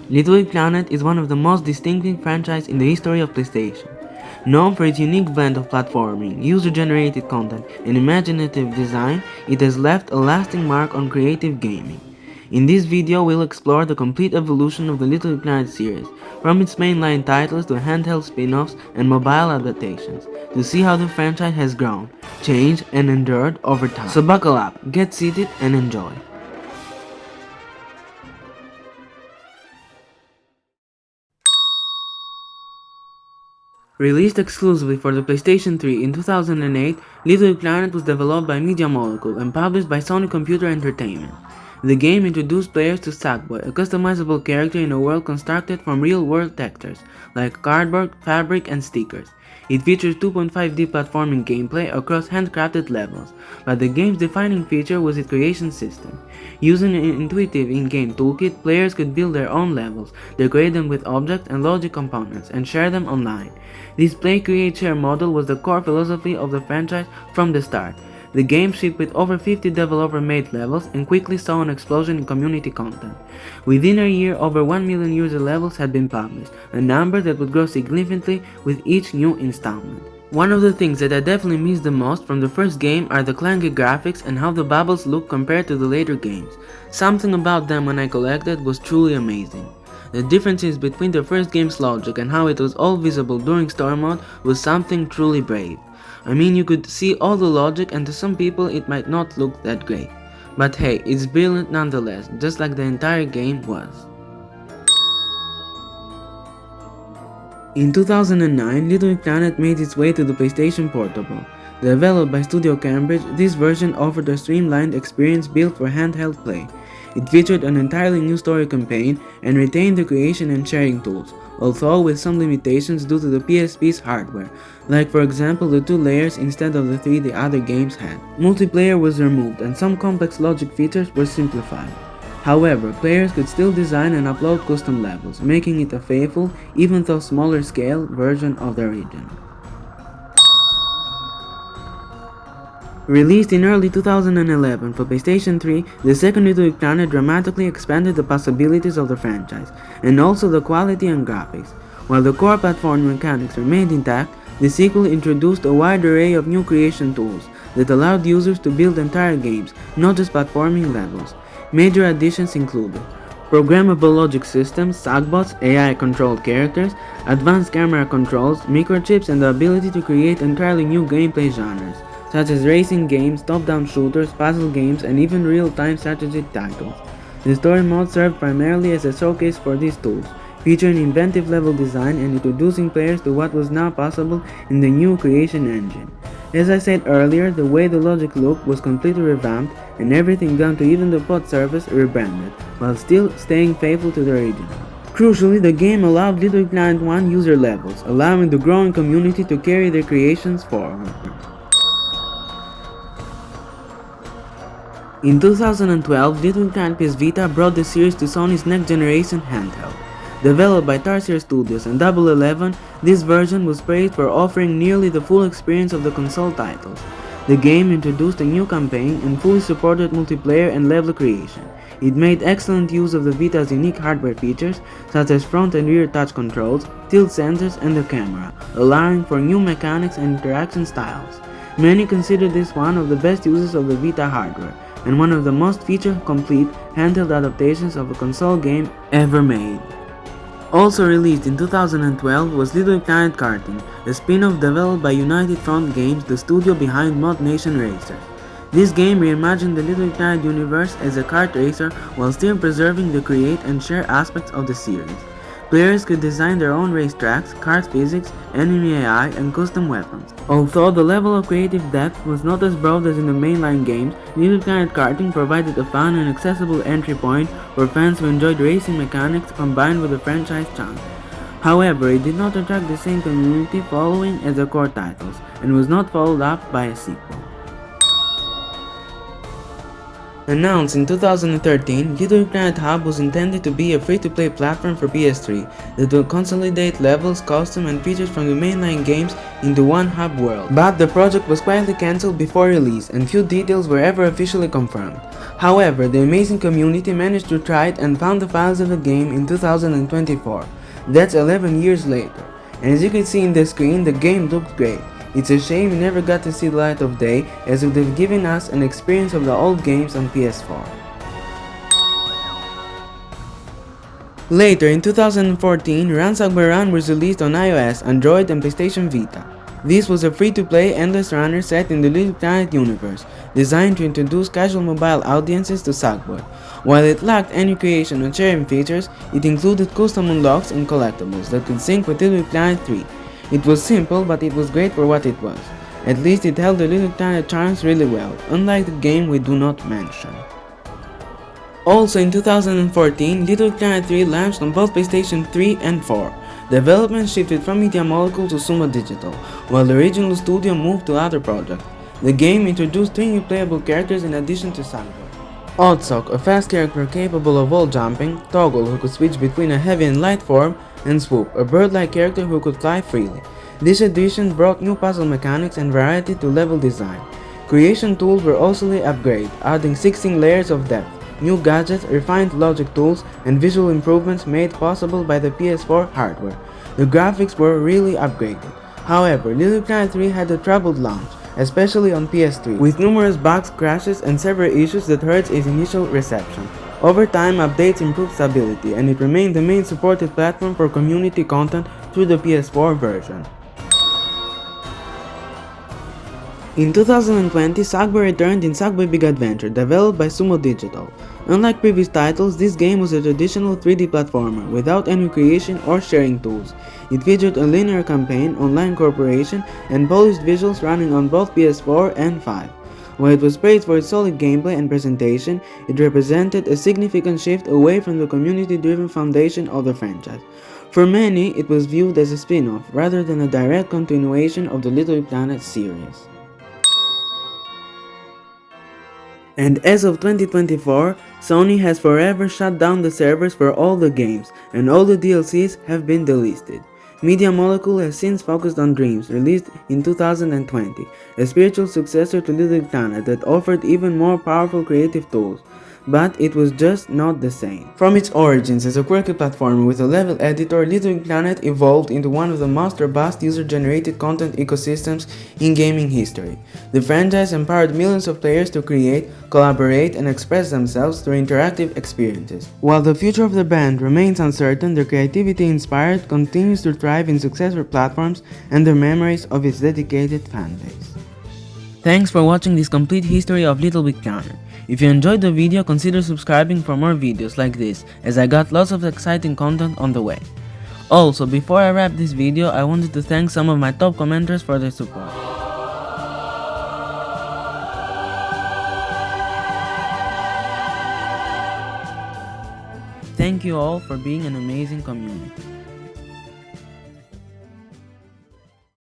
Littlebigplanet is one of the most distinctive franchises in the history of PlayStation. Known for its unique blend of platforming, user-generated content, and imaginative design, it has left a lasting mark on creative gaming. In this video, we'll explore the complete evolution of the Littlebigplanet series, from its mainline titles to handheld spin-offs and mobile adaptations, to see how the franchise has grown, changed, and endured over time. So buckle up, get seated, and enjoy. Released exclusively for the PlayStation 3 in 2008, Littlebigplanet was developed by Media Molecule and published by Sony Computer Entertainment. The game introduced players to Sackboy, a customizable character in a world constructed from real-world textures, like cardboard, fabric, and stickers. It features 2.5D platforming gameplay across handcrafted levels, but the game's defining feature was its creation system. Using an intuitive in-game toolkit, players could build their own levels, decorate them with objects and logic components, and share them online. This play-create-share model was the core philosophy of the franchise from the start. The game shipped with over 50 developer-made levels and quickly saw an explosion in community content. Within a year, over 1 million user levels had been published, a number that would grow significantly with each new installment. One of the things that I definitely miss the most from the first game are the clanky graphics and how the bubbles look compared to the later games. Something about them when I collected was truly amazing. The differences between the first game's logic and how it was all visible during story mode was something truly brave. I mean, you could see all the logic, and to some people it might not look that great. But hey, it's brilliant nonetheless, just like the entire game was. In 2009, Littlebigplanet made its way to the PlayStation Portable. Developed by Studio Cambridge, this version offered a streamlined experience built for handheld play. It featured an entirely new story campaign and retained the creation and sharing tools, although with some limitations due to the PSP's hardware, like for example the 2 layers instead of the 3 the other games had. Multiplayer was removed and some complex logic features were simplified. However, players could still design and upload custom levels, making it a faithful, even though smaller scale, version of the original. Released in early 2011 for PlayStation 3, the second Littlebigplanet dramatically expanded the possibilities of the franchise, and also the quality and graphics. While the core platform mechanics remained intact, the sequel introduced a wide array of new creation tools that allowed users to build entire games, not just platforming levels. Major additions included programmable logic systems, sackbots, AI-controlled characters, advanced camera controls, microchips, and the ability to create entirely new gameplay genres, such as racing games, top-down shooters, puzzle games, and even real-time strategy titles. The story mode served primarily as a showcase for these tools, featuring inventive level design and introducing players to what was now possible in the new creation engine. As I said earlier, the way the logic looked was completely revamped, and everything down to even the pod surface rebranded, while still staying faithful to the original. Crucially, the game allowed Littlebigplanet 1 user levels, allowing the growing community to carry their creations forward. In 2012, Littlebigplanet PS Vita brought the series to Sony's next-generation handheld. Developed by Tarsier Studios and Double 11, this version was praised for offering nearly the full experience of the console titles. The game introduced a new campaign and fully supported multiplayer and level creation. It made excellent use of the Vita's unique hardware features, such as front and rear touch controls, tilt sensors, and the camera, allowing for new mechanics and interaction styles. Many consider this one of the best uses of the Vita hardware, and one of the most feature-complete handheld adaptations of a console game ever made. Also released in 2012 was Littlebigplanet Karting, a spin-off developed by United Front Games, the studio behind Mod Nation Racers. This game reimagined the Littlebigplanet universe as a kart racer while still preserving the create and share aspects of the series. Players could design their own racetracks, kart physics, enemy AI, and custom weapons. Although the level of creative depth was not as broad as in the mainline games, Littlebigplanet Karting provided a fun and accessible entry point for fans who enjoyed racing mechanics combined with the franchise charm. However, it did not attract the same community following as the core titles, and was not followed up by a sequel. Announced in 2013, Littlebigplanet Hub was intended to be a free-to-play platform for PS3 that will consolidate levels, costumes, and features from the mainline games into one hub world. But the project was quietly cancelled before release, and few details were ever officially confirmed. However, the amazing community managed to try it and found the files of the game in 2024. That's 11 years later. And as you can see in the screen, the game looked great. It's a shame we never got to see the light of day, as it would have given us an experience of the old games on PS4. Later in 2014, Run Sackboy Run was released on iOS, Android and PlayStation Vita. This was a free-to-play endless runner set in the Littlebigplanet universe, designed to introduce casual mobile audiences to Sackboy. While it lacked any creation or sharing features, it included custom unlocks and collectibles that could sync with Littlebigplanet 3. It was simple, but it was great for what it was. At least it held the Littlebigplanet charms really well, unlike the game we do not mention. Also in 2014, Littlebigplanet 3 launched on both PlayStation 3 and 4. Development shifted from Media Molecule to Sumo Digital, while the original studio moved to other projects. The game introduced 3 new playable characters in addition to Sackboy. Oddsock, a fast character capable of wall jumping, Toggle, who could switch between a heavy and light form, and Swoop, a bird-like character who could fly freely. This addition brought new puzzle mechanics and variety to level design. Creation tools were also upgraded, adding 16 layers of depth. New gadgets, refined logic tools, and visual improvements made possible by the PS4 hardware. The graphics were really upgraded. However, Littlebigplanet 3 had a troubled launch, especially on PS3, with numerous bugs, crashes, and server issues that hurt its initial reception. Over time, updates improved stability, and it remained the main supported platform for community content through the PS4 version. In 2020, Sackboy returned in Sackboy Big Adventure, developed by Sumo Digital. Unlike previous titles, this game was a traditional 3D platformer, without any creation or sharing tools. It featured a linear campaign, online cooperation, and polished visuals running on both PS4 and 5. While it was praised for its solid gameplay and presentation, it represented a significant shift away from the community-driven foundation of the franchise. For many, it was viewed as a spin-off, rather than a direct continuation of the Littlebigplanet series. And as of 2024, Sony has forever shut down the servers for all the games, and all the DLCs have been delisted. Media Molecule has since focused on Dreams, released in 2020, a spiritual successor to Littlebigplanet that offered even more powerful creative tools. But it was just not the same. From its origins as a quirky platformer with a level editor, Littlebigplanet evolved into one of the most robust user-generated content ecosystems in gaming history. The franchise empowered millions of players to create, collaborate, and express themselves through interactive experiences. While the future of the band remains uncertain, their creativity inspired continues to thrive in successful platforms and the memories of its dedicated fanbase. Thanks for watching this complete history of Littlebigplanet. If you enjoyed the video, consider subscribing for more videos like this, as I got lots of exciting content on the way. Also, before I wrap this video, I wanted to thank some of my top commenters for their support. Thank you all for being an amazing community.